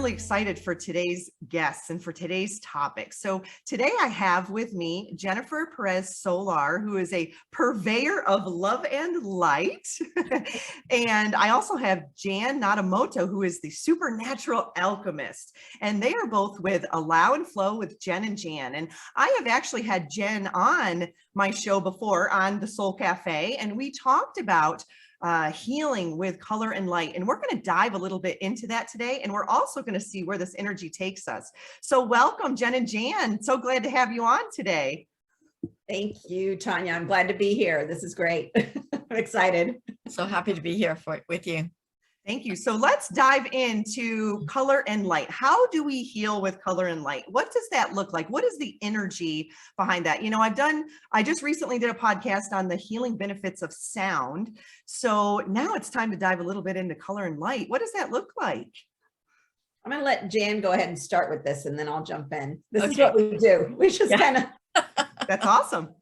really excited for today's guests and for today's topic. So today I have with me Jennifer Perez Solar, who is a purveyor of love and light. And I also have Jenn Nadamoto, who is the supernatural alchemist. And they are both with Allow and Flow with Jenn and Jan. And I have actually had Jenn on my show before on the Soul Cafe, and we talked about healing with color and light. And we're going to dive a little bit into that today. And we're also going to see where this energy takes us. So welcome, Jenn and Jan. So glad to have you on today. Thank you, Tanya. I'm glad to be here. This is great. I'm excited. So happy to be here with you. Thank you. So let's dive into color and light. How do we heal with color and light? What does that look like? What is the energy behind that? You know, I just recently did a podcast on the healing benefits of sound. So now it's time to dive a little bit into color and light. What does that look like? I'm going to let Jan go ahead and start with this, and then I'll jump in. This is what we do. We just kind of. That's awesome.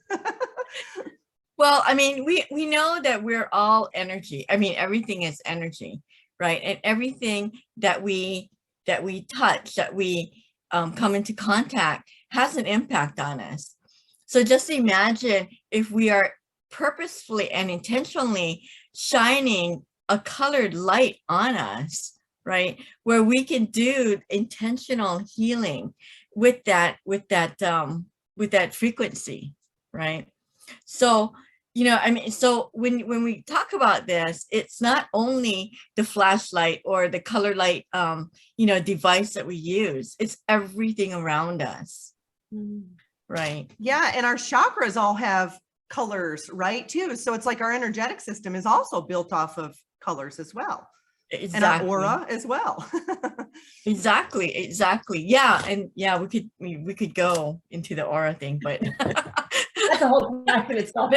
Well, I mean, we know that we're all energy. I mean, everything is energy, right? And everything that we touch, that we come into contact has an impact on us. So just imagine if we are purposefully and intentionally shining a colored light on us, right? Where we can do intentional healing with that frequency, right? So, you know, I mean, so when we talk about this, it's not only the flashlight or the color light, device that we use. It's everything around us, right? Yeah, and our chakras all have colors, right, too. So it's like our energetic system is also built off of colors as well. Exactly. And our aura as well. Exactly. Yeah, and yeah, we could go into the aura thing, but that's a whole life in itself.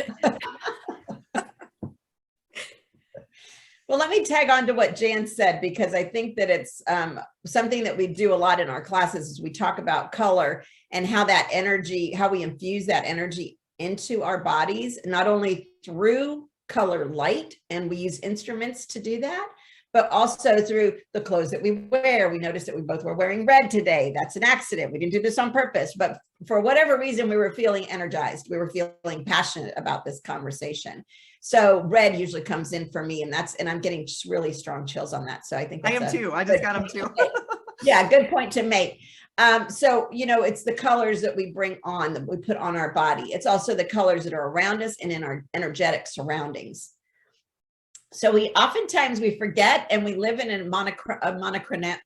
Well, let me tag on to what Jan said, because I think that it's something that we do a lot in our classes is we talk about color and how that energy, how we infuse that energy into our bodies, not only through color light, and we use instruments to do that, but also through the clothes that we wear. We noticed that we both were wearing red today. That's an accident. We didn't do this on purpose, but for whatever reason, we were feeling energized. We were feeling passionate about this conversation. So red usually comes in for me, and I'm getting really strong chills on that. So I think I am too. I just got them too. Yeah, good point to make. So, you know, it's the colors that we bring on, that we put on our body. It's also the colors that are around us and in our energetic surroundings. So oftentimes we forget, and we live in a monochromatic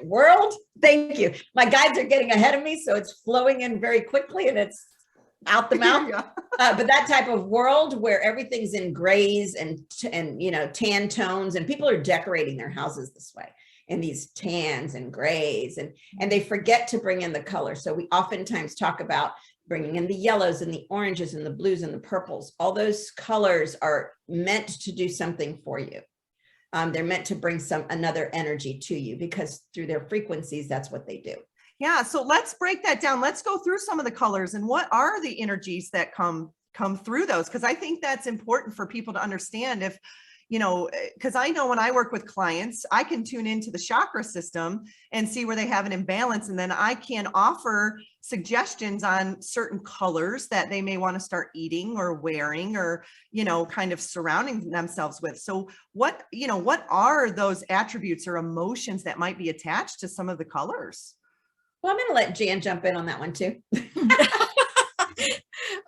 world. Thank you. My guides are getting ahead of me, so it's flowing in very quickly and it's out the mouth. Yeah. But that type of world where everything's in grays and you know, tan tones, and people are decorating their houses this way in these tans and grays, and they forget to bring in the color. So we oftentimes talk about bringing in the yellows and the oranges and the blues and the purples. All those colors are meant to do something for you. They're meant to bring another energy to you, because through their frequencies, that's what they do. Yeah, so let's break that down. Let's go through some of the colors and what are the energies that come through those, because I think that's important for people to understand. If, you know, because I know when I work with clients, I can tune into the chakra system and see where they have an imbalance, and then I can offer suggestions on certain colors that they may want to start eating or wearing, or, you know, kind of surrounding themselves with. So what are those attributes or emotions that might be attached to some of the colors? Well, I'm going to let Jan jump in on that one too.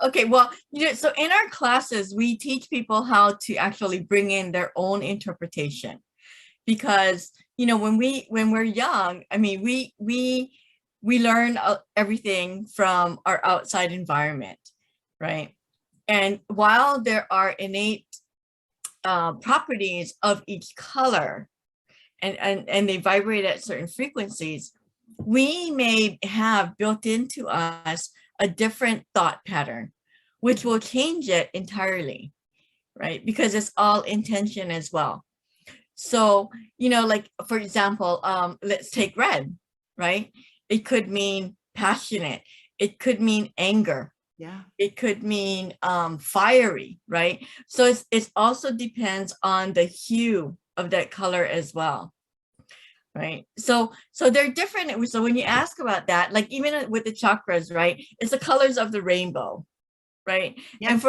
Okay, well, you know, so in our classes, we teach people how to actually bring in their own interpretation, because, you know, when we're young, I mean, we learn everything from our outside environment, right? And while there are innate properties of each color, and they vibrate at certain frequencies, we may have built into us a different thought pattern, which will change it entirely, right? Because it's all intention as well. So, you know, like, for example, let's take red, right? It could mean passionate. It could mean anger. Yeah. It could mean fiery, right? So it also depends on the hue of that color as well. Right. So they're different. So when you ask about that, like even with the chakras, right, it's the colors of the rainbow. Right. Yes.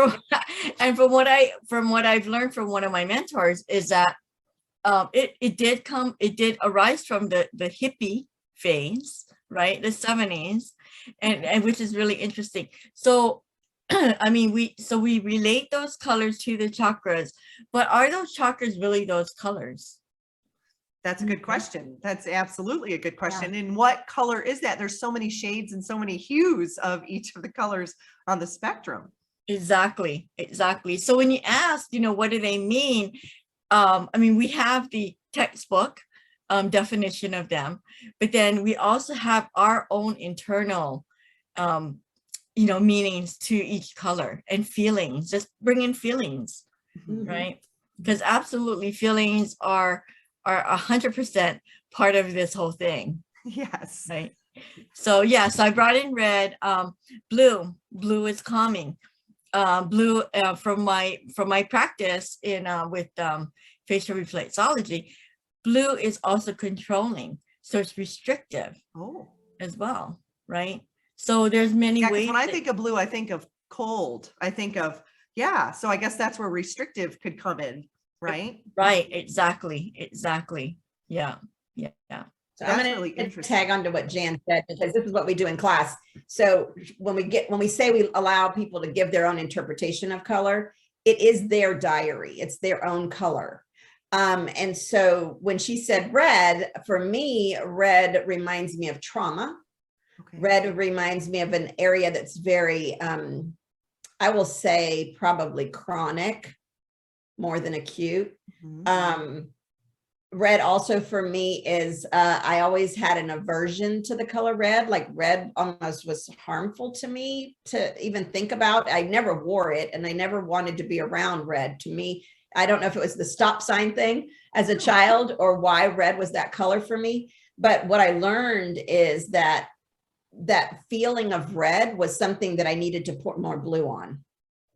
And from what I've learned from one of my mentors is that it did arise from the hippie phase, right, the 70s, and which is really interesting. So I mean, we relate those colors to the chakras, but are those chakras really those colors? That's a good question. That's absolutely a good question. And what color is that? There's so many shades and so many hues of each of the colors on the spectrum. Exactly. So when you ask, what do they mean? I mean, we have the textbook definition of them, but then we also have our own internal, meanings to each color and feelings. Just bring in feelings, right? Because absolutely feelings are 100% part of this whole thing. Yes. Right. So so I brought in red. Blue is calming. Blue from my practice in with facial reflexology, blue is also controlling, so it's restrictive as well, right? So there's many ways. When I think of blue, I think of cold. I think of so I guess that's where restrictive could come in, right? Right, exactly. Yeah. So I'm going to tag on to what Jan said, because this is what we do in class. So when we say we allow people to give their own interpretation of color, it is their diary. It's their own color. And so when she said red, for me, red reminds me of trauma. Red reminds me of an area that's very, I will say probably chronic more than acute. Red also for me is, I always had an aversion to the color red. Like red almost was harmful to me to even think about. I never wore it and I never wanted to be around red. To me, I don't know if it was the stop sign thing as a child or why red was that color for me. But what I learned is that feeling of red was something that I needed to put more blue on.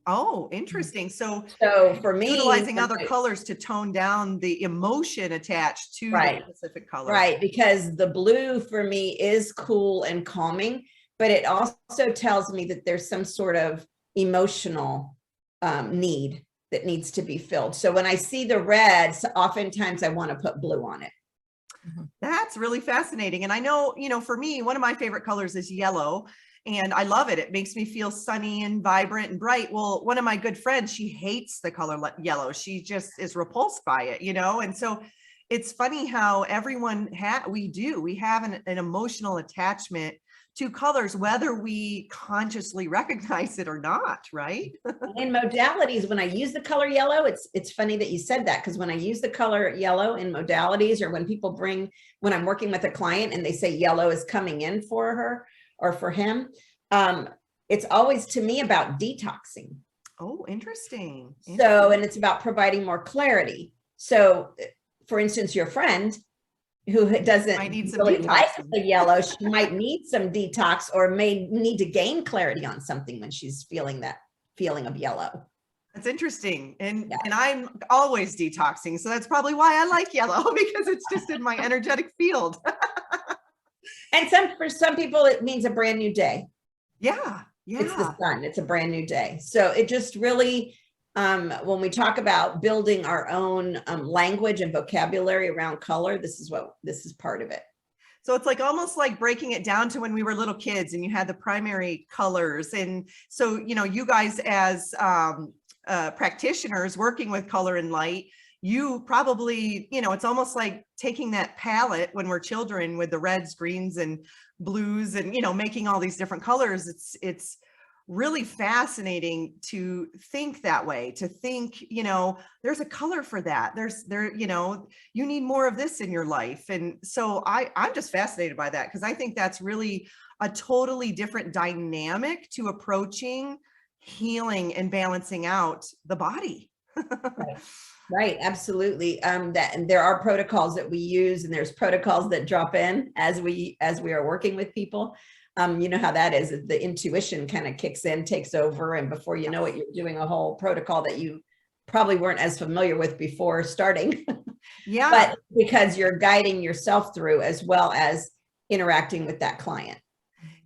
Oh, interesting. So for me, utilizing other colors to tone down the emotion attached to the specific color. Right, because the blue for me is cool and calming, but it also tells me that there's some sort of emotional need that needs to be filled. So when I see the red, oftentimes I want to put blue on it. That's really fascinating. And I know, for me, one of my favorite colors is yellow. And I love it. It makes me feel sunny and vibrant and bright. Well, one of my good friends, she hates the color yellow. She just is repulsed by it, And so it's funny how everyone we have an emotional attachment to colors, whether we consciously recognize it or not, right? In modalities, when I use the color yellow, it's funny that you said that, because when I use the color yellow in modalities, or when I'm working with a client and they say yellow is coming in for her or for him, it's always to me about detoxing. Oh, interesting. So, and it's about providing more clarity. So for instance, your friend who doesn't really like the yellow, she might need some detox or may need to gain clarity on something when she's feeling that feeling of yellow. That's interesting. And I'm always detoxing. So that's probably why I like yellow, because it's just in my energetic field. And for some people, it means a brand new day. Yeah. It's the sun. It's a brand new day. So it just really, when we talk about building our own language and vocabulary around color, this is part of it. So it's like almost like breaking it down to when we were little kids and you had the primary colors. And so, you guys as practitioners working with color and light, you probably, it's almost like taking that palette when we're children with the reds, greens, and blues, and, making all these different colors. It's really fascinating to think that way, to think, there's a color for that. You need more of this in your life. And so I'm just fascinated by that, because I think that's really a totally different dynamic to approaching healing and balancing out the body. Right, absolutely. And there are protocols that we use, and there's protocols that drop in as we are working with people. You know how that is. The intuition kind of kicks in, takes over, and before you know it, you're doing a whole protocol that you probably weren't as familiar with before starting. Yeah. But because you're guiding yourself through as well as interacting with that client.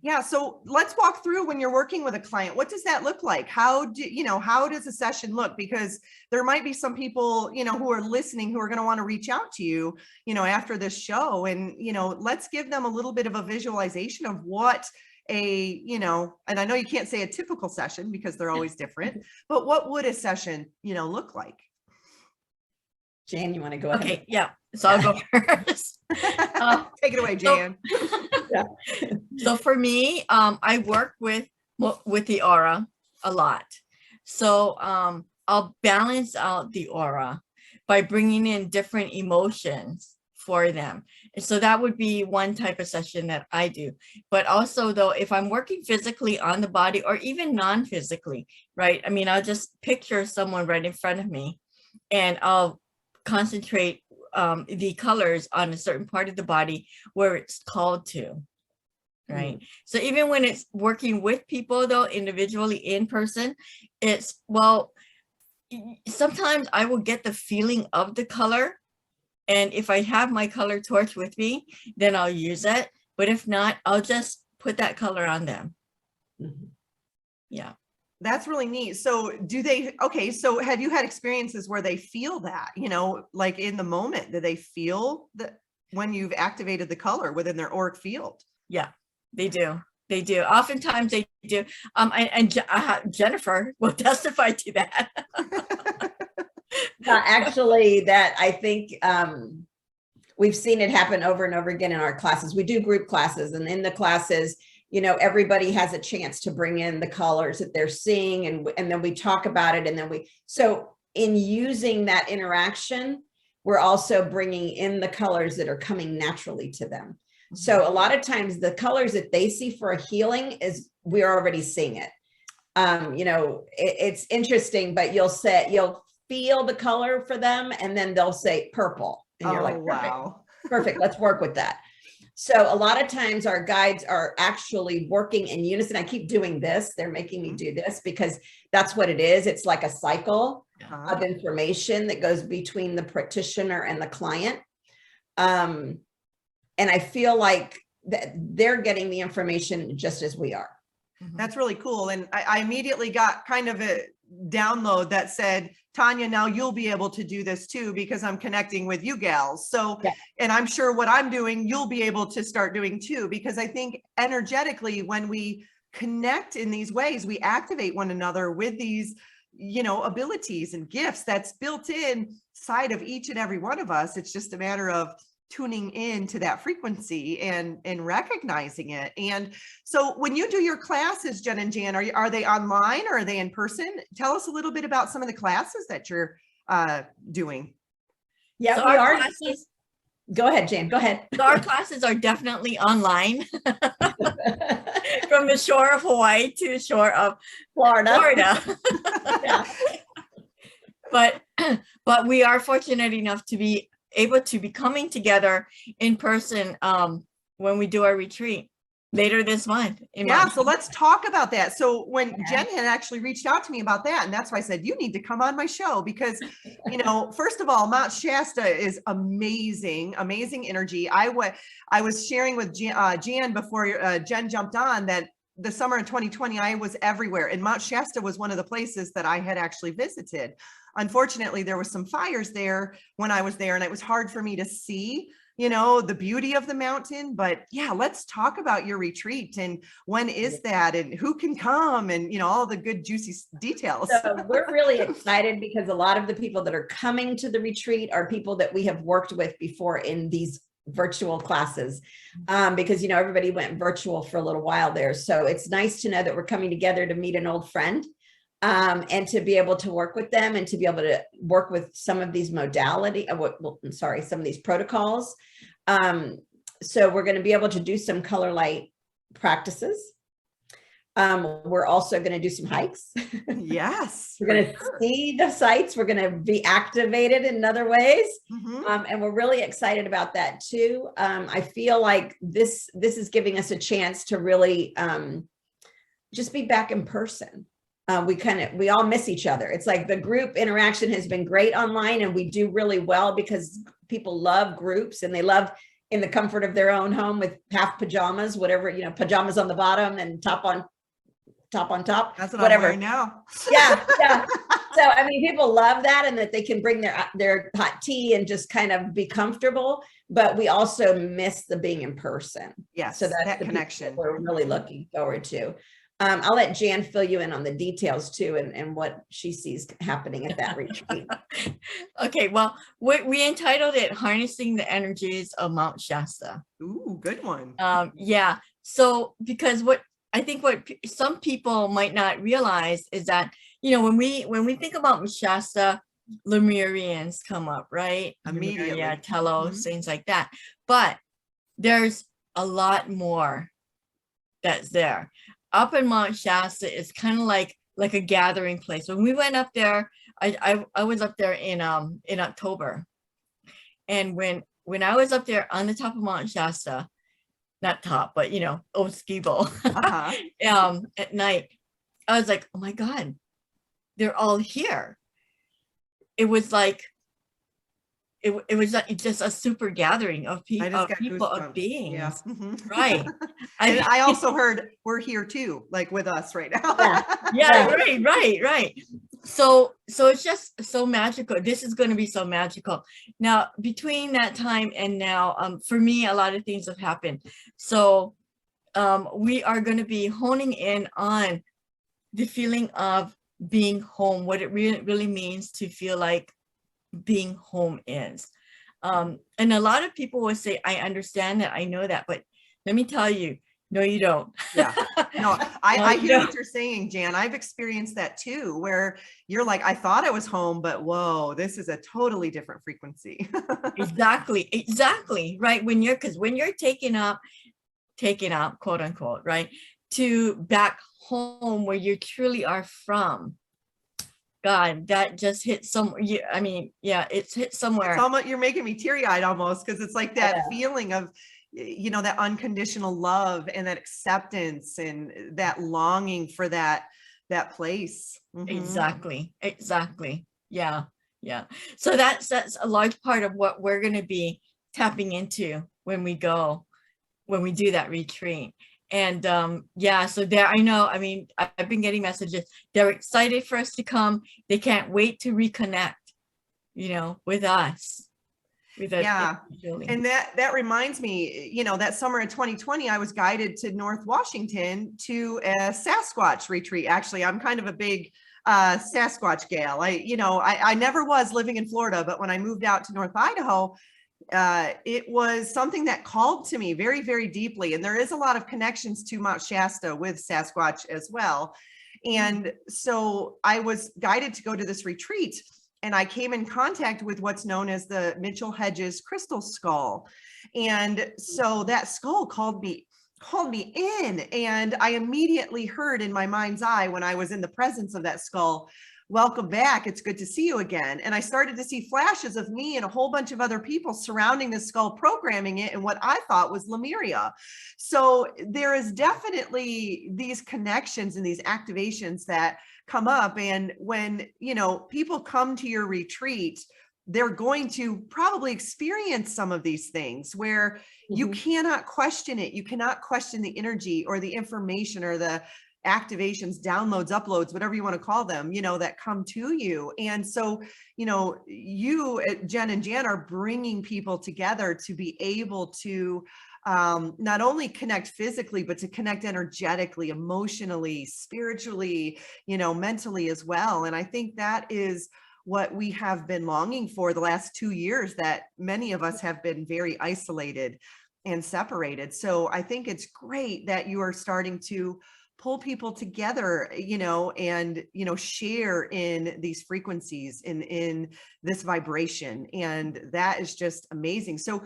Yeah. So let's walk through when you're working with a client. What does that look like? How does a session look? Because there might be some people, who are listening who are going to want to reach out to you, after this show. And, let's give them a little bit of a visualization of what and I know you can't say a typical session because they're always different, but what would a session, look like? Jan, you want to go ahead? Okay. Yeah. So I'll go first. Take it away, Jan. So for me, I work with the aura a lot. So I'll balance out the aura by bringing in different emotions for them. And so that would be one type of session that I do. But also though, if I'm working physically on the body or even non-physically, right? I mean, I'll just picture someone right in front of me and I'll concentrate the colors on a certain part of the body where it's called to. Right. So even when it's working with people though, individually in person, sometimes I will get the feeling of the color. And if I have my color torch with me, then I'll use it. But if not, I'll just put that color on them. Yeah. That's really neat. So so have you had experiences where they feel that, like in the moment, do they feel that when you've activated the color within their auric field? Yeah. They do. They do. Oftentimes they do. And Jennifer will testify to that. Actually, that I think we've seen it happen over and over again in our classes. We do group classes, and in the classes, everybody has a chance to bring in the colors that they're seeing, and then we talk about it, and then so in using that interaction, we're also bringing in the colors that are coming naturally to them. So a lot of times the colors that they see for a healing is we're already seeing it. It's interesting, but you'll feel the color for them and then they'll say purple. And you're like, perfect, wow. Perfect. Let's work with that. So a lot of times our guides are actually working in unison. I keep doing this. They're making me do this because that's what it is. It's like a cycle of information that goes between the practitioner and the client. And I feel like that they're getting the information just as we are. That's really cool. And I immediately got kind of a download that said, Tanya, now you'll be able to do this too, because I'm connecting with you gals. So, and I'm sure what I'm doing, you'll be able to start doing too, because I think energetically, when we connect in these ways, we activate one another with these, abilities and gifts that's built inside of each and every one of us. It's just a matter of tuning in to that frequency and recognizing it. And so when you do your classes, Jenn and Jan, are they online or are they in person? Tell us a little bit about some of the classes that you're doing. Yeah, so we our are. classes, go ahead, Jan, go ahead. So our classes are definitely online from the shore of Hawaii to the shore of Florida. Yeah. But we are fortunate enough to be able to be coming together in person when we do our retreat later this month. So let's talk about that. So when Jenn had actually reached out to me about that, and that's why I said, you need to come on my show because, first of all, Mount Shasta is amazing, amazing energy. I was sharing with Jan before Jenn jumped on that the summer of 2020, I was everywhere, and Mount Shasta was one of the places that I had actually visited. Unfortunately, there were some fires there when I was there, and it was hard for me to see, the beauty of the mountain. But yeah, let's talk about your retreat and when is that and who can come and, all the good, juicy details. So we're really excited because a lot of the people that are coming to the retreat are people that we have worked with before in these virtual classes, because, everybody went virtual for a little while there. So it's nice to know that we're coming together to meet an old friend. And to be able to work with them and to be able to work with some of these some of these protocols. So we're going to be able to do some color light practices. We're also going to do some hikes. Yes. We're going to see the sites. We're going to be activated in other ways. And we're really excited about that too. I feel like this is giving us a chance to really just be back in person. we all miss each other. It's like the group interaction has been great online, and we do really well because people love groups, and they love in the comfort of their own home with half pajamas, whatever, pajamas on the bottom and top on top. That's what whatever. I'm wearing now. Yeah. So, I mean, people love that, and that they can bring their hot tea and just kind of be comfortable, but we also miss the being in person. Yes, So that's that the connection we're really looking forward to. I'll let Jan fill you in on the details too, and what she sees happening at that retreat. Okay, well, we entitled it Harnessing the Energies of Mount Shasta. Ooh, good one. Yeah, so because what some people might not realize is that, when we think about Shasta, Lemurians come up, right? Immediately. Yeah, Telos, things like that. But there's a lot more that's there. Up in Mount Shasta is kind of like a gathering place. When we went up there, I was up there in October, and when I was up there on the top of Mount Shasta, not top, but old ski bowl, at night, I was like, oh my God, they're all here. It was like it was just a super gathering of people, of beings. Yeah. Right. And I also heard we're here too, like with us right now. Yeah. Right. So it's just so magical. This is going to be so magical. Now, between that time and now, for me, a lot of things have happened. So we are going to be honing in on the feeling of being home, what it really means to feel like being home is. And a lot of people will say, I understand that, I know that, but let me tell you, no, you don't. Yeah, no, I hear what you're saying, Jan. I've experienced that too, where you're like, I thought I was home, but whoa, this is a totally different frequency. Exactly. Right. When you're taking up, quote unquote, right, to back home where you truly are from. God, that just hit somewhere. It's hit somewhere. It's almost, you're making me teary-eyed almost, because it's like that feeling of, that unconditional love and that acceptance and that longing for that place. Exactly. Yeah. So that's a large part of what we're going to be tapping into when we do that retreat. And so there, I've been getting messages. They're excited for us to come. They can't wait to reconnect, with us. And that reminds me, that summer in 2020, I was guided to North Washington to a Sasquatch retreat. Actually, I'm kind of a big Sasquatch gal. I never was living in Florida, but when I moved out to North Idaho, it was something that called to me very, very deeply. And there is a lot of connections to Mount Shasta with Sasquatch as well. And so I was guided to go to this retreat, and I came in contact with what's known as the Mitchell Hedges crystal skull. And so that skull called me in, and I immediately heard in my mind's eye, when I was in the presence of that skull, welcome back. It's good to see you again. And I started to see flashes of me and a whole bunch of other people surrounding the skull, programming it in what I thought was Lemuria. So there is definitely these connections and these activations that come up. And when, people come to your retreat, they're going to probably experience some of these things where you cannot question it. You cannot question the energy or the information or the activations, downloads, uploads, whatever you want to call them, that come to you. And so, you, Jen and Jan, are bringing people together to be able to not only connect physically, but to connect energetically, emotionally, spiritually, mentally as well. And I think that is what we have been longing for the last 2 years, that many of us have been very isolated and separated. So I think it's great that you are starting to pull people together, and, share in these frequencies, in this vibration. And that is just amazing. So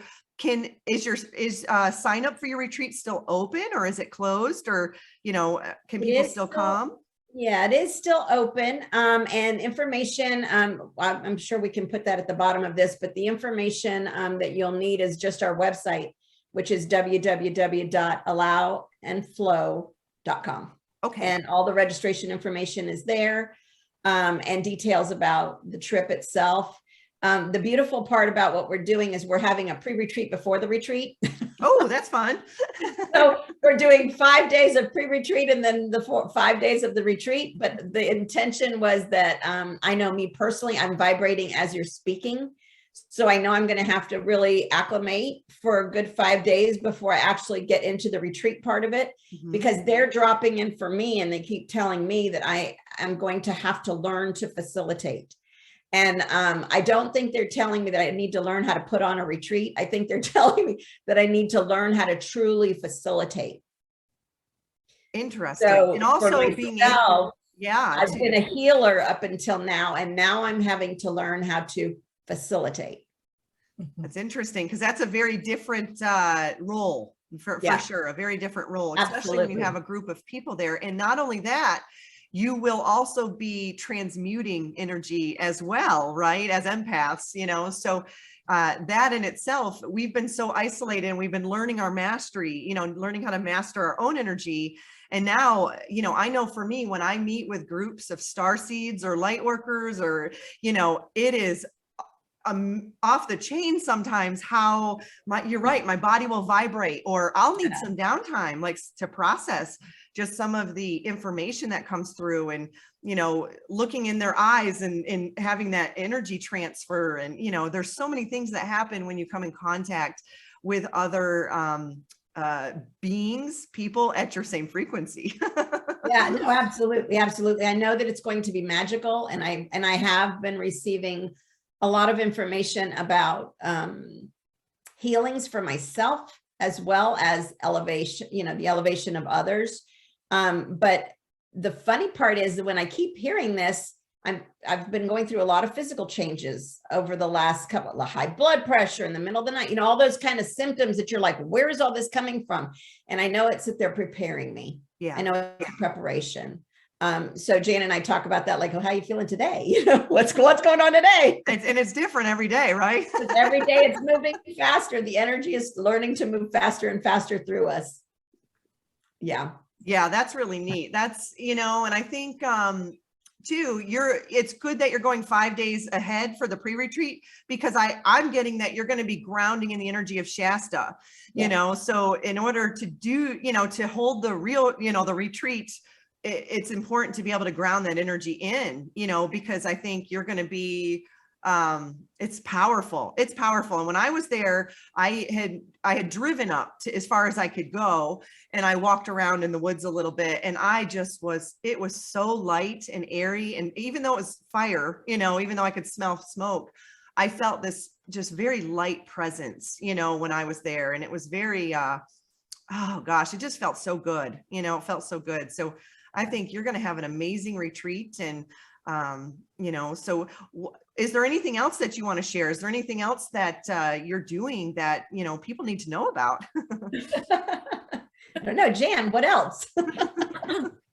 is sign up for your retreat still open, or is it closed, or, can people still come? Yeah, it is still open. And information, I'm sure we can put that at the bottom of this, but the information that you'll need is just our website, which is www.allowandflow.com. Okay. And all the registration information is there, and details about the trip itself. The beautiful part about what we're doing is we're having a pre-retreat before the retreat. Oh, that's fun. So we're doing 5 days of pre-retreat and then the 5 days of the retreat. But the intention was that, I know me personally, I'm vibrating as you're speaking. So I know I'm going to have to really acclimate for a good 5 days before I actually get into the retreat part of it, because they're dropping in for me and they keep telling me that I am going to have to learn to facilitate. And I don't think they're telling me that I need to learn how to put on a retreat. I think they're telling me that I need to learn how to truly facilitate. Interesting. So And also being able, yeah, I've been a healer up until now, and now I'm having to learn how to facilitate. That's interesting, because that's a very different role for sure, a very different role, especially when you have a group of people there. And not only that, you will also be transmuting energy as well, right? As empaths, you know, so that in itself, we've been so isolated and we've been learning our mastery, you know, learning how to master our own energy. And now, you know, I know for me, when I meet with groups of starseeds or light workers, or, you know, it is off the chain sometimes how you're right, my body will vibrate, or I'll need some downtime, like to process just some of the information that comes through, and, you know, looking in their eyes and having that energy transfer. And, you know, there's so many things that happen when you come in contact with other beings, people at your same frequency. Yeah, no, absolutely. Absolutely. I know that it's going to be magical. And I have been receiving a lot of information about healings for myself, as well as elevation, you know, the elevation of others. But the funny part is that when I keep hearing this, I've been going through a lot of physical changes over the last couple of high blood pressure in the middle of the night, you know, all those kind of symptoms that you're like, where is all this coming from? And I know it's that they're preparing me. Yeah. I know it's preparation. So Jan and I talk about that, like, oh, how are you feeling today? You know, what's going on today? And it's different every day, right? Every day it's moving faster. The energy is learning to move faster and faster through us. Yeah. Yeah, that's really neat. That's, you know, and I think too, it's good that you're going 5 days ahead for the pre-retreat, because I'm getting that you're going to be grounding in the energy of Shasta, you know, so in order to do, you know, to hold the real, you know, the retreat, it's important to be able to ground that energy in, you know, because I think you're going to be, it's powerful. It's powerful. And when I was there, I had driven up to as far as I could go, and I walked around in the woods a little bit, and it was so light and airy. And even though it was fire, you know, even though I could smell smoke, I felt this just very light presence, you know, when I was there. And it was very, oh gosh, it just felt so good. You know, it felt so good. So I think you're going to have an amazing retreat. And, you know, so is there anything else that you want to share? Is there anything else that you're doing that, you know, people need to know about? I don't know, Jan, what else? Well,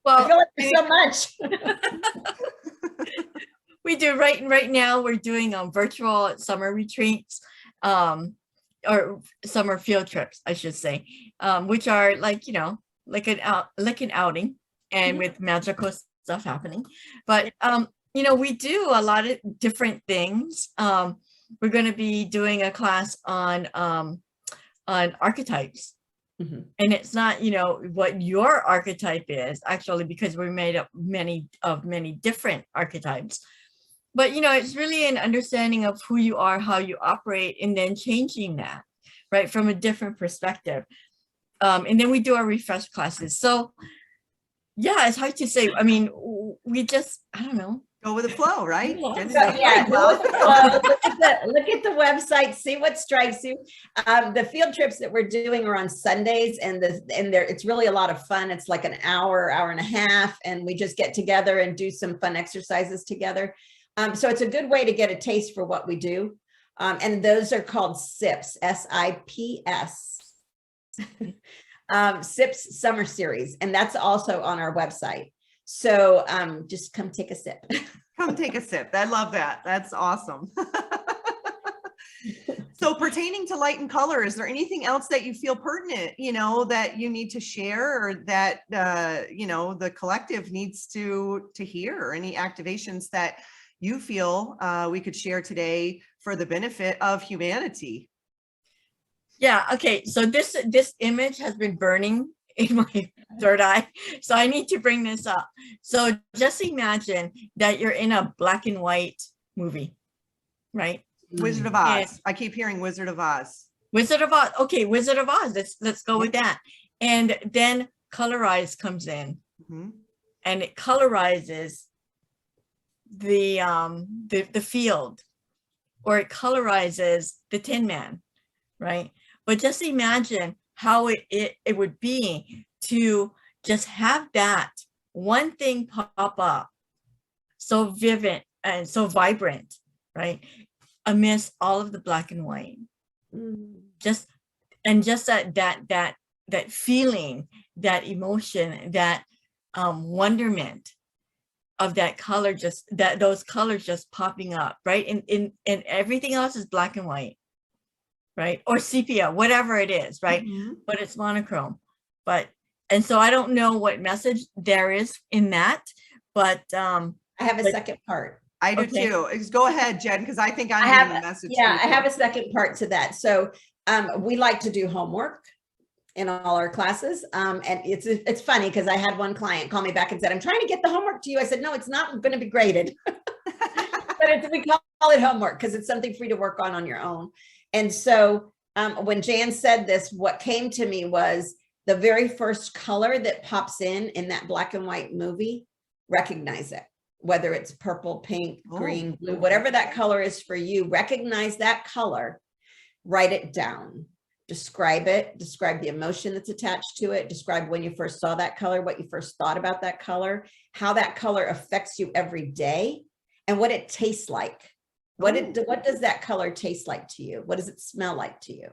I feel like there's so much. We do right now. We're doing virtual summer retreats, or summer field trips, I should say, which are like, you know, like an outing, and with magical stuff happening. But you know, we do a lot of different things. We're going to be doing a class on archetypes. And it's not, you know, what your archetype is actually, because we're made up of many different archetypes. But, you know, it's really an understanding of who you are, how you operate, and then changing that, right, from a different perspective. And then we do our refresh classes. So, yeah, it's hard to say. I mean, we just, I don't know. Go with the flow, right? Yeah, go with the flow. Look at the website, see what strikes you. The field trips that we're doing are on Sundays, and it's really a lot of fun. It's like an hour and a half, and we just get together and do some fun exercises together. So it's a good way to get a taste for what we do. And those are called SIPs, S-I-P-S. SIPs Summer Series, and that's also on our website. So just come take a sip. Come take a sip. I love that. That's awesome. So pertaining to light and color, is there anything else that you feel pertinent, that you need to share, or that, the collective needs to hear, or any activations that you feel we could share today for the benefit of humanity? Yeah, okay. So this image has been burning in my third eye. So I need to bring this up. So just imagine that you're in a black and white movie, right? Wizard of Oz. I keep hearing Wizard of Oz. Wizard of Oz. Okay, Wizard of Oz. Let's go with that. And then colorize comes in, and it colorizes the field, or it colorizes the Tin Man, right? But just imagine how it would be to just have that one thing pop up, so vivid and so vibrant, right? Amidst all of the black and white. Just that feeling, that emotion, that wonderment of that color, those colors just popping up, right? And everything else is black and white, right? Or sepia, whatever it is, right? But it's monochrome. And so I don't know what message there is in that, but I have a second part. I do too. Go ahead, Jen, because I think I'm getting the message. Yeah, I have a second part to that. So we like to do homework in all our classes. And it's funny because I had one client call me back and said, I'm trying to get the homework to you. I said, no, it's not going to be graded. But we call it homework because it's something for you to work on your own. And so when Jan said this, what came to me was the very first color that pops in that black and white movie, recognize it. Whether it's purple, pink, green, blue, whatever that color is for you, recognize that color, write it down, describe it, describe the emotion that's attached to it, describe when you first saw that color, what you first thought about that color, how that color affects you every day, and what it tastes like. What does that color taste like to you? What does it smell like to you?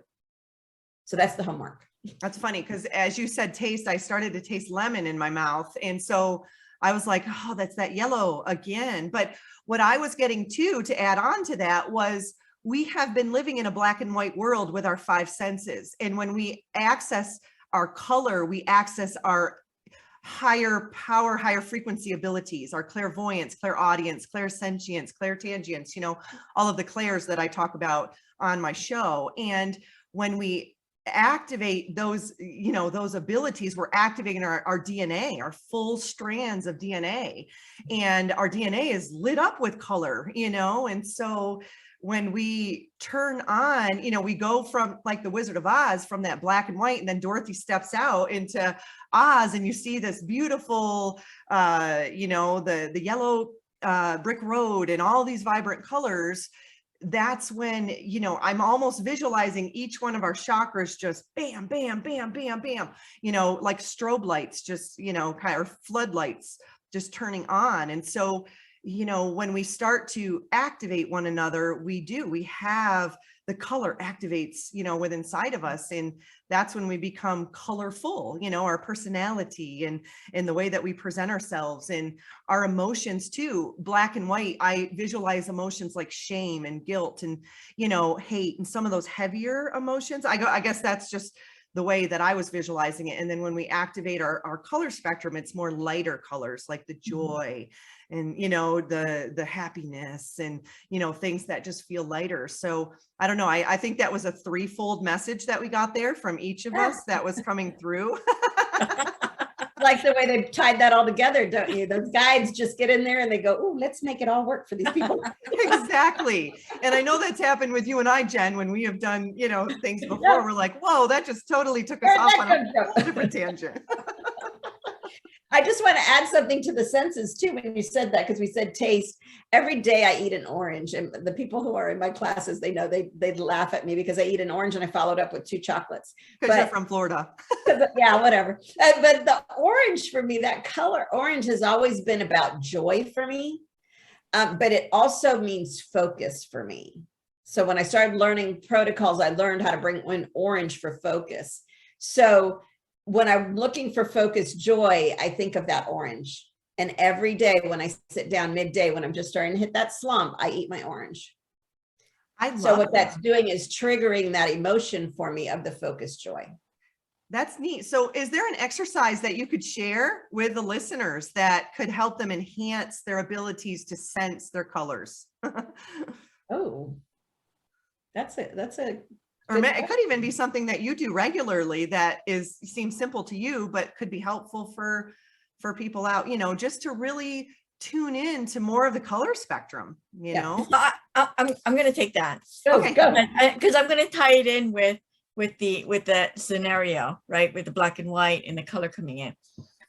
So that's the homework. That's funny because as you said taste, I started to taste lemon in my mouth. And so I was like, oh, that's that yellow again. But what I was getting to add on to that was we have been living in a black and white world with our five senses. And when we access our color, we access our higher power, higher frequency abilities, our clairvoyance, clairaudience, clairsentience, clairtangence, all of the clairs that I talk about on my show. And when we activate those, those abilities, we're activating our DNA, our full strands of DNA, and our DNA is lit up with color, and so when we turn on, we go from like the Wizard of Oz, from that black and white, and then Dorothy steps out into Oz and you see this beautiful, the yellow brick road and all these vibrant colors. That's when, I'm almost visualizing each one of our chakras just bam, bam, bam, bam, bam, like strobe lights, just, kind of floodlights just turning on. And so, when we start to activate one another, we have the color activates, with inside of us. And that's when we become colorful, our personality and the way that we present ourselves and our emotions too. Black and white, I visualize emotions like shame and guilt and, hate and some of those heavier emotions. I guess that's just the way that I was visualizing it. And then when we activate our color spectrum, it's more lighter colors like the joy and, the happiness and, things that just feel lighter. So I don't know. I think that was a threefold message that we got there from each of us that was coming through. Like the way they tied that all together, don't you? Those guides just get in there and they go, oh, let's make it all work for these people. Exactly. And I know that's happened with you and I, Jen, when we have done, things before. We're like, whoa, that just totally took us off on a different tangent. I just want to add something to the senses too, when you said that, because we said taste. Every day I eat an orange, and the people who are in my classes, they know they laugh at me because I eat an orange and I followed up with 2 chocolates. Because you're from Florida. Yeah, whatever. But the orange for me, that color orange has always been about joy for me. But it also means focus for me. So when I started learning protocols, I learned how to bring in orange for focus. So when I'm looking for focus, joy, I think of that orange. And every day when I sit down midday, when I'm just starting to hit that slump, I eat my orange. I love So what that. that's doing is triggering that emotion for me of the focused joy. That's neat. So is there an exercise that you could share with the listeners that could help them enhance their abilities to sense their colors? Oh, that's a Or good it could even be something that you do regularly that seems simple to you, but could be helpful for people out, just to really tune in to more of the color spectrum, Yeah. So I'm going to take that. Okay. Go. Because I'm going to tie it in with the scenario, right? With the black and white and the color coming in.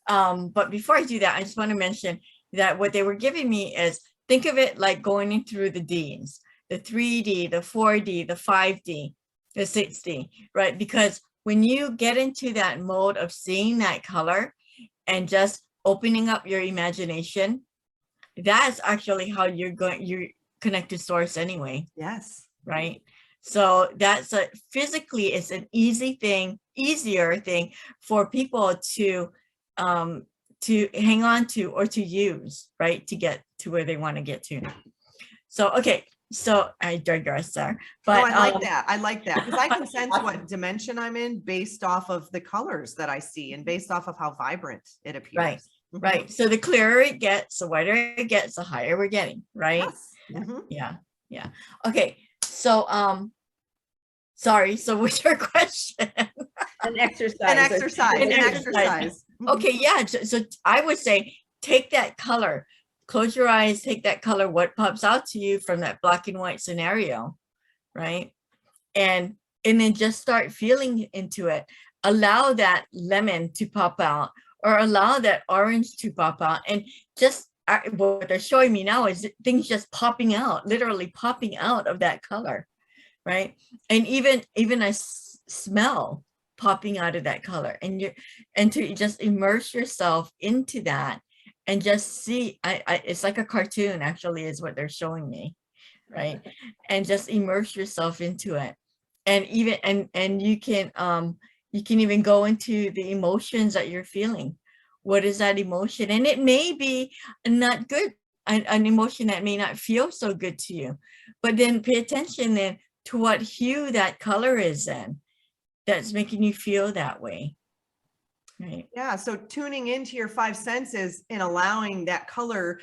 But before I do that, I just want to mention that what they were giving me is, think of it like going in through the Ds, the 3D, the 4D, the 5D, the 6D, right? Because when you get into that mode of seeing that color and just opening up your imagination, that's actually how you connect to source anyway. Yes. Right. So that's physically, it's an easier thing for people to hang on to or to use, right, to get to where they want to get to. So, okay. So I digress there, but I like that. I like that because I can sense what dimension I'm in based off of the colors that I see and based off of how vibrant it appears. Right. Right. So the clearer it gets, the whiter it gets, the higher we're getting, right? Yes. Mm-hmm. Yeah. Yeah. Okay. So, sorry. So what's your question? An exercise. An exercise. Okay. Yeah. So I would say, take that color, close your eyes, take that color, what pops out to you from that black and white scenario, right? And then just start feeling into it. Allow that lemon to pop out, or allow that orange to pop out, and just what they're showing me now is things just popping out, literally popping out of that color, right? And even a smell popping out of that color, and to just immerse yourself into that and just see. It's like a cartoon, actually, is what they're showing me, right? And just immerse yourself into it, and even and you can even go into the emotions that you're feeling. What is that emotion? And it may be not good, an emotion that may not feel so good to you, but then pay attention then to what hue that color is then that's making you feel that way. Right. Yeah. So tuning into your five senses and allowing that color,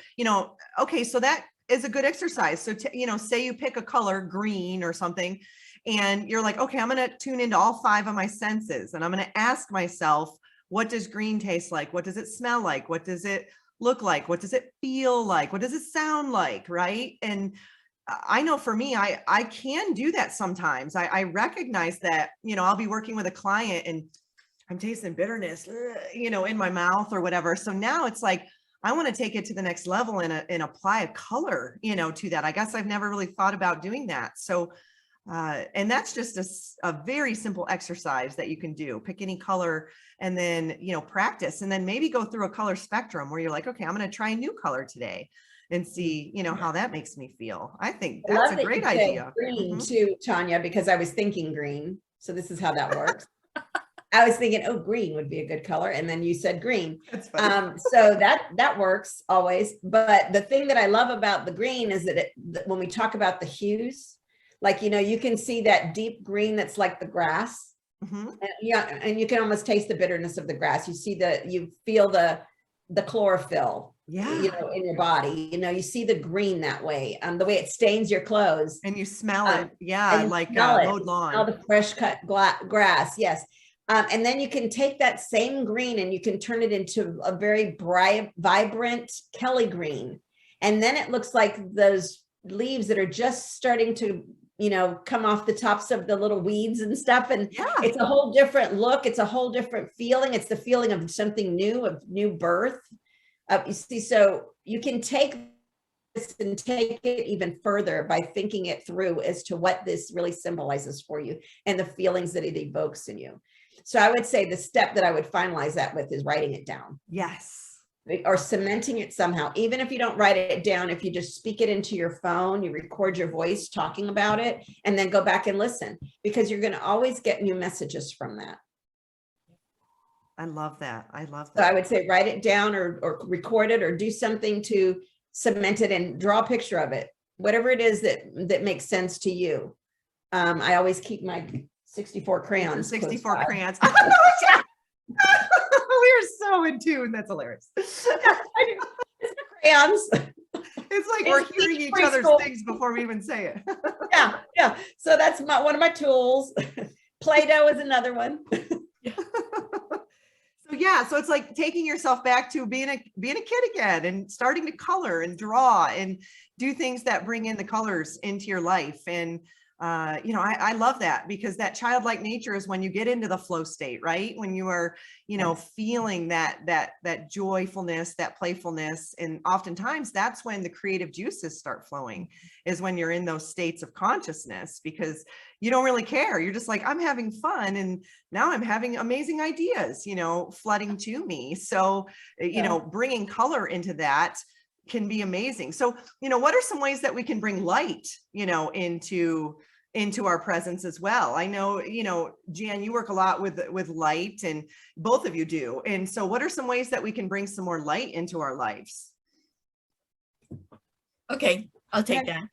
okay. So that is a good exercise. So, say you pick a color, green or something, and you're like, okay, I'm going to tune into all five of my senses. And I'm going to ask myself, what does green taste like? What does it smell like? What does it look like? What does it feel like? What does it sound like? Right. And I know for me, I can do that sometimes. I recognize that, I'll be working with a client and I'm tasting bitterness, in my mouth or whatever. So now it's like, I want to take it to the next level and apply a color, to that. I guess I've never really thought about doing that. So, and that's just a very simple exercise that you can do. Pick any color and then, practice, and then maybe go through a color spectrum where you're like, okay, I'm going to try a new color today and see, how that makes me feel. I think that's a great idea. Green too, Tanya, because I was thinking green. So this is how that works. I was thinking, oh, green would be a good color. And then you said green. That's funny. So that works always. But the thing that I love about the green is that when we talk about the hues, like, you can see that deep green that's like the grass. Mm-hmm. And you can almost taste the bitterness of the grass. You feel the chlorophyll, in your body. You see the green that way, the way it stains your clothes. And you smell it. Yeah, like mowed lawn. Smell the fresh cut grass. Yes. And then you can take that same green and you can turn it into a very bright, vibrant Kelly green. And then it looks like those leaves that are just starting to, come off the tops of the little weeds and stuff. And it's a whole different look. It's a whole different feeling. It's the feeling of something new, of new birth. You see, so you can take this and take it even further by thinking it through as to what this really symbolizes for you and the feelings that it evokes in you. So I would say the step that I would finalize that with is writing it down. Yes. Or cementing it somehow. Even if you don't write it down, if you just speak it into your phone, you record your voice talking about it, and then go back and listen, because you're going to always get new messages from that. I love that. I love So that. I would say write it down or record it or do something to cement it and draw a picture of it. whatever it is that makes sense to you. I always keep my 64 crayons. 64 crayons. Yeah. We're so in tune. That's hilarious. It's crayons. It's like we're hearing each other's things before we even say it. Yeah. So that's one of my tools. Play-Doh is another one. So it's like taking yourself back to being a kid again and starting to color and draw and do things that bring in the colors into your life. And I love that, because that childlike nature is when you get into the flow state, right? When you are, feeling that joyfulness, that playfulness. And oftentimes that's when the creative juices start flowing, is when you're in those states of consciousness, because you don't really care. You're just like, I'm having fun. And now I'm having amazing ideas, flooding to me. So, bringing color into that can be amazing. So, what are some ways that we can bring light, into our presence as well? I know, Jan, you work a lot with light, and both of you do. And so what are some ways that we can bring some more light into our lives? Okay, I'll take that.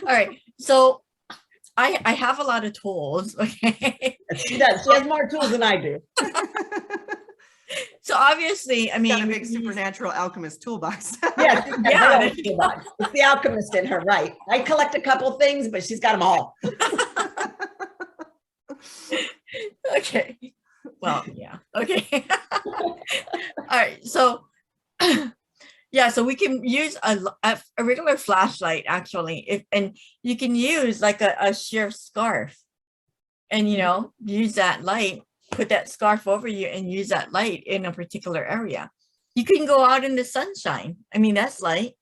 All right. So I have a lot of tools. Okay. She does. She has more tools than I do. So obviously, I mean, got a big supernatural alchemist toolbox. Yes, yeah, it's the alchemist in her, right? I collect a couple things, but she's got them all. Okay. Well, yeah. Okay. All right. So, so we can use a regular flashlight, actually, and you can use like a sheer scarf, and use that light. Put that scarf over you and use that light in a particular area. You can go out in the sunshine. I mean, that's light,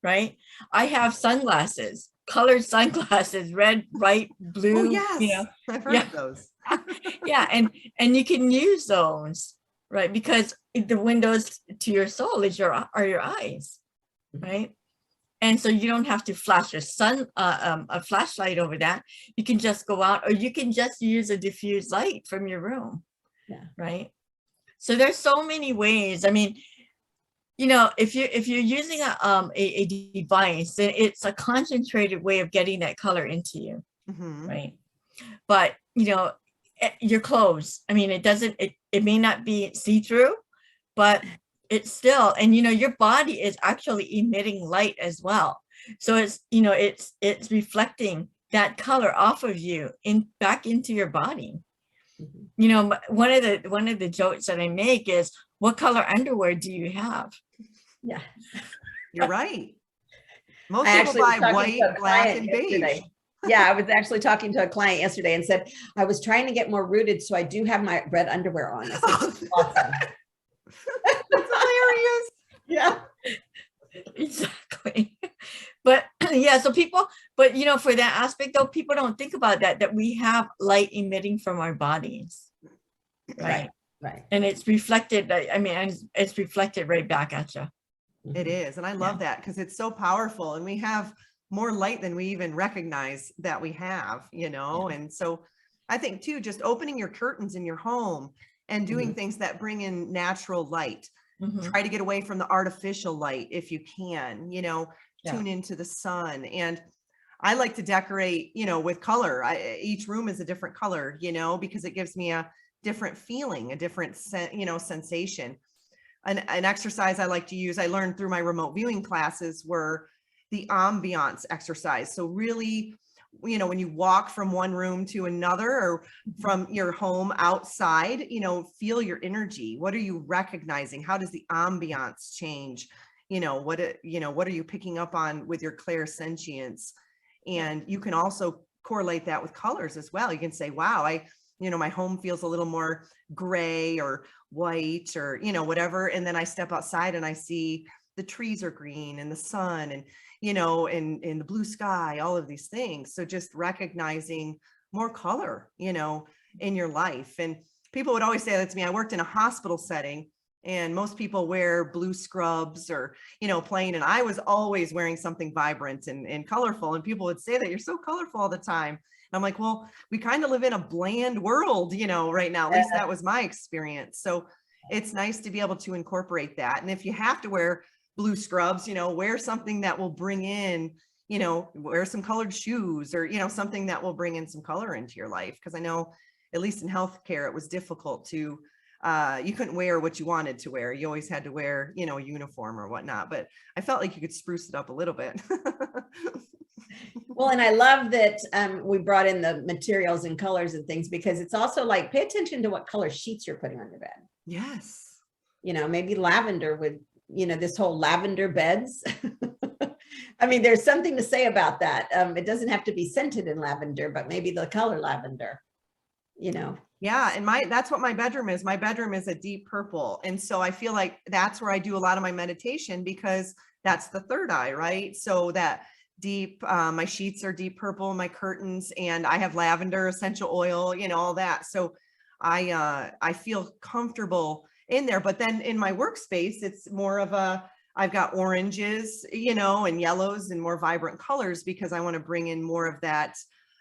right? I have sunglasses, colored sunglasses, red, white, blue. Oh, yes. I've heard of those. Yeah, and you can use those, right? Because the windows to your soul are your eyes, right? And so you don't have to flash a flashlight over that. You can just go out, or you can just use a diffused light from your room. Yeah. Right. So there's so many ways. I mean, if you're using a device, then it's a concentrated way of getting that color into you. Mm-hmm. Right. But your clothes, I mean, it may not be see-through, but it's still, and your body is actually emitting light as well. So it's it's reflecting that color off of you back into your body. One of the jokes that I make is, what color underwear do you have? Yeah, you're right. Most people buy white, black, and beige. Yeah, I was actually talking to a client yesterday and said, I was trying to get more rooted, so I do have my red underwear on. I said, awesome. That's hilarious. Yeah, exactly. But so people, for that aspect though, people don't think about that we have light emitting from our bodies, right? And it's reflected. I mean, it's reflected right back at you. It is, and I love that, because it's so powerful, and we have more light than we even recognize that we have, And so I think too, just opening your curtains in your home and doing things that bring in natural light. Try to get away from the artificial light if you can, tune into the sun. And I like to decorate, with color. Each room is a different color, because it gives me a different feeling, a different sensation. An exercise I like to use, I learned through my remote viewing classes, were the ambiance exercise. So really, when you walk from one room to another, or from your home outside, feel your energy. What are you recognizing? How does the ambiance change? What are you picking up on with your clairsentience? And you can also correlate that with colors as well. You can say, wow, my home feels a little more gray or white, or, whatever. And then I step outside and I see the trees are green, and the sun, and, and the blue sky, all of these things. So just recognizing more color, in your life. And people would always say that to me. I worked in a hospital setting, and most people wear blue scrubs or, plain. And I was always wearing something vibrant and colorful. And people would say that you're so colorful all the time. I'm like, well, we kind of live in a bland world, right now. At least that was my experience. So it's nice to be able to incorporate that. And if you have to wear blue scrubs, wear something that will bring in, you know, wear some colored shoes, or, you know, something that will bring in some color into your life. Because I know, at least in healthcare, it was difficult to, you couldn't wear what you wanted to wear. You always had to wear, you know, a uniform or whatnot, but I felt like you could spruce it up a little bit. Well, and I love that we brought in the materials and colors and things, because it's also like, pay attention to what color sheets you're putting on your bed. Yes. You know, maybe lavender with, you know, this whole lavender beds. I mean, there's something to say about that. It doesn't have to be scented in lavender, but maybe the color lavender, you know. Yeah. And that's what my bedroom is. My bedroom is a deep purple. And so I feel like that's where I do a lot of my meditation, because that's the third eye, right? So that deep, my sheets are deep purple, my curtains, and I have lavender essential oil, you know, all that. So I feel comfortable in there. But then in my workspace, it's more of a, I've got oranges, you know, and yellows and more vibrant colors, because I want to bring in more of that.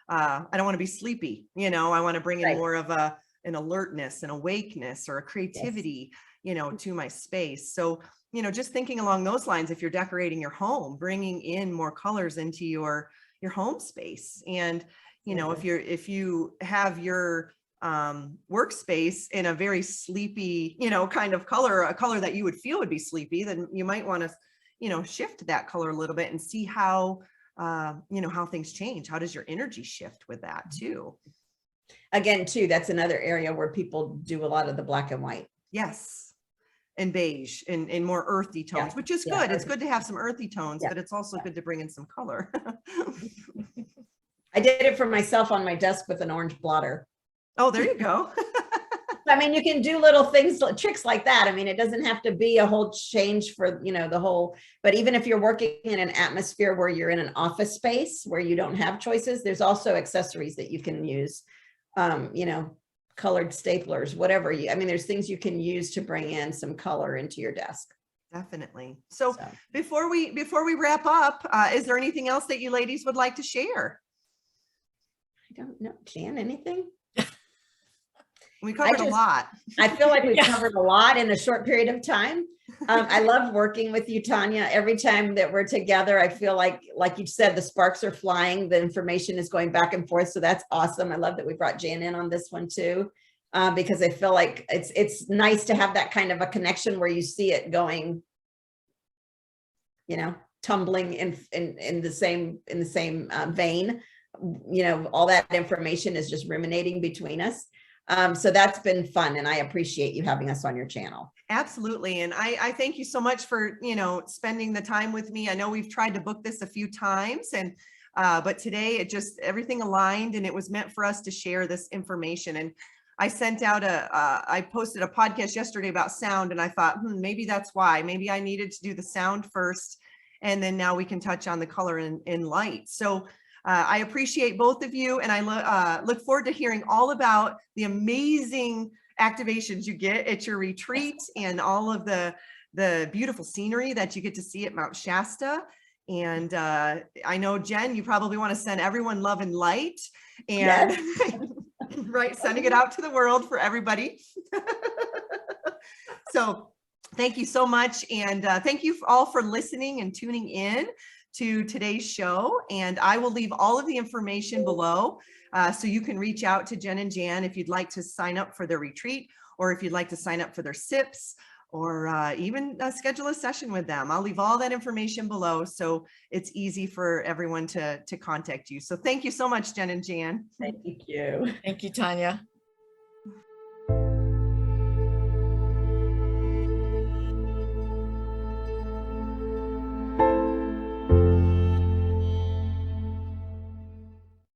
I don't want to be sleepy, you know, I want to bring in more of an alertness, an awakeness, or a creativity, you know, to my space. So, you know, just thinking along those lines, if you're decorating your home, bringing in more colors into your home space. And, you know, if you have your workspace in a very sleepy, you know, kind of color, a color that you would feel would be sleepy, then you might want to, you know, shift that color a little bit and see how, you know, how things change. How does your energy shift with that too? Again, too, that's another area where people do a lot of the black and white. Yes. And beige and more earthy tones, which is good. It's good to have some earthy tones, but it's also good to bring in some color. I did it for myself on my desk with an orange blotter. Oh, there you go. I mean, you can do little things, tricks like that. I mean, it doesn't have to be a whole change for, you know, the whole, but even if you're working in an atmosphere where you're in an office space where you don't have choices, there's also accessories that you can use, you know, colored staplers, whatever I mean, there's things you can use to bring in some color into your desk. Definitely. So before we wrap up, is there anything else that you ladies would like to share? I don't know, Jan, anything? We covered a lot. I feel like we've covered a lot in a short period of time. I love working with you, Tanya. Every time that we're together, I feel like you said, the sparks are flying. The information is going back and forth. So that's awesome. I love that we brought Jan in on this one too, because I feel like it's nice to have that kind of a connection where you see it going, you know, tumbling in the same vein. You know, all that information is just ruminating between us. So that's been fun, and I appreciate you having us on your channel. Absolutely. And I thank you so much for, you know, spending the time with me. I know we've tried to book this a few times, and but today it just, everything aligned, and it was meant for us to share this information. And I sent out I posted a podcast yesterday about sound, and I thought, maybe that's why. Maybe I needed to do the sound first, and then now we can touch on the color and light. So I appreciate both of you, and I look forward to hearing all about the amazing activations you get at your retreat and all of the beautiful scenery that you get to see at Mount Shasta. And I know, Jen, you probably want to send everyone love and light, and right, sending it out to the world for everybody. So thank you so much. And thank you all for listening and tuning in to today's show. And I will leave all of the information below, so you can reach out to Jen and Jan if you'd like to sign up for their retreat, or if you'd like to sign up for their SIPs, or even schedule a session with them. I'll leave all that information below, so it's easy for everyone to contact you. So thank you so much, Jen and Jan. Thank you. Thank you, Tanya.